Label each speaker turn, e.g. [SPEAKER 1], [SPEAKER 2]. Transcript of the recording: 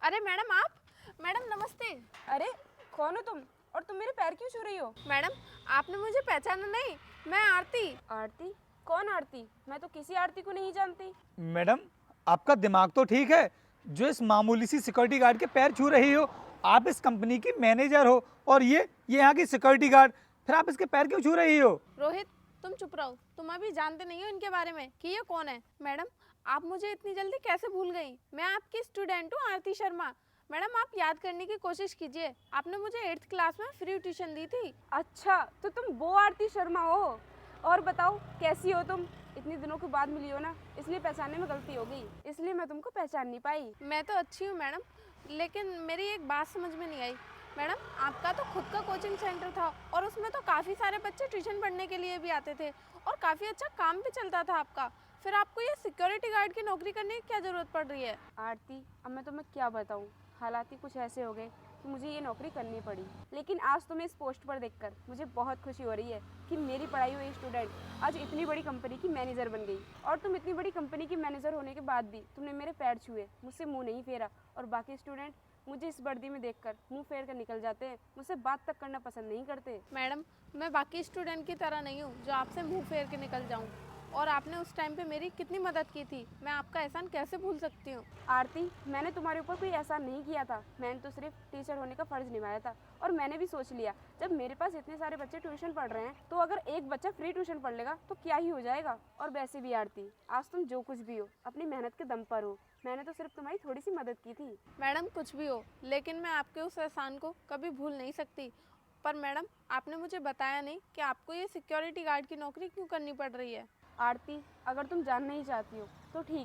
[SPEAKER 1] अरे मैडम आप। मैडम नमस्ते।
[SPEAKER 2] अरे कौन हो तुम और तुम मेरे पैर क्यों छू रही हो?
[SPEAKER 1] मैडम आपने मुझे पहचाना नहीं, मैं आरती।
[SPEAKER 2] आरती? कौन आरती? मैं तो किसी आरती को नहीं जानती।
[SPEAKER 3] मैडम, आपका दिमाग तो ठीक है? जो इस मामूली सी सिक्योरिटी गार्ड के पैर छू रही हो? आप इस कंपनी की मैनेजर हो और ये यहाँ की सिक्योरिटी गार्ड, फिर आप इसके पैर क्यों छू रही हो?
[SPEAKER 1] रोहित तुम चुप रहो, तुम अभी जानते नहीं हो इनके बारे में कि ये कौन है। मैडम आप मुझे इतनी जल्दी कैसे भूल गई? मैं आपकी स्टूडेंट हूँ आरती शर्मा। मैडम आप याद करने की कोशिश कीजिए, आपने मुझे 8th क्लास में फ्री ट्यूशन दी थी।
[SPEAKER 2] अच्छा तो तुम वो आरती शर्मा हो। और बताओ कैसी हो तुम? इतने दिनों के बाद मिली हो ना, इसलिए पहचानने में गलती हो गई, इसलिए मैं तुमको पहचान नहीं पाई।
[SPEAKER 1] मैं तो अच्छी हूँ मैडम, लेकिन मेरी एक बात समझ में नहीं आई। मैडम आपका तो खुद का कोचिंग सेंटर था और उसमें तो काफ़ी सारे बच्चे ट्यूशन पढ़ने के लिए भी आते थे और काफ़ी अच्छा काम भी चलता था आपका। फिर आपको ये सिक्योरिटी गार्ड की नौकरी करने की क्या ज़रूरत पड़ रही है?
[SPEAKER 2] आरती अब मैं तुम्हें क्या बताऊँ, हालात ही कुछ ऐसे हो गए कि मुझे ये नौकरी करनी पड़ी। लेकिन आज तुम्हें इस पोस्ट पर देखकर मुझे बहुत खुशी हो रही है कि मेरी पढ़ाई हुई स्टूडेंट आज इतनी बड़ी कंपनी की मैनेजर बन गई। और तुम इतनी बड़ी कंपनी की मैनेजर होने के बाद भी तुमने मेरे पैर छुए, मुझसे मुंह नहीं फेरा। और बाकी स्टूडेंट मुझे इस वर्दी में देखकर मुंह फेर कर निकल जाते हैं, मुझसे बात तक करना पसंद नहीं करते।
[SPEAKER 1] मैडम मैं बाकी स्टूडेंट की तरह नहीं हूँ जो आपसे मुंह फेर के निकल जाऊँ। और आपने उस टाइम पे मेरी कितनी मदद की थी, मैं आपका एहसान कैसे भूल सकती हूँ?
[SPEAKER 2] आरती मैंने तुम्हारे ऊपर कोई एहसान नहीं किया था, मैंने तो सिर्फ टीचर होने का फ़र्ज़ निभाया था। और मैंने भी सोच लिया जब मेरे पास इतने सारे बच्चे ट्यूशन पढ़ रहे हैं तो अगर एक बच्चा फ्री ट्यूशन पढ़ लेगा तो क्या ही हो जाएगा। और वैसे भी आरती आज तुम जो कुछ भी हो अपनी मेहनत के दम पर हो, मैंने तो सिर्फ तुम्हारी थोड़ी सी मदद की थी।
[SPEAKER 1] मैडम कुछ भी हो, लेकिन मैं आपके उस एहसान को कभी भूल नहीं सकती। पर मैडम आपने मुझे बताया नहीं कि आपको ये सिक्योरिटी गार्ड की नौकरी क्यों करनी पड़ रही है।
[SPEAKER 2] आरती अगर तुम जानना ही चाहती हो तो ठीक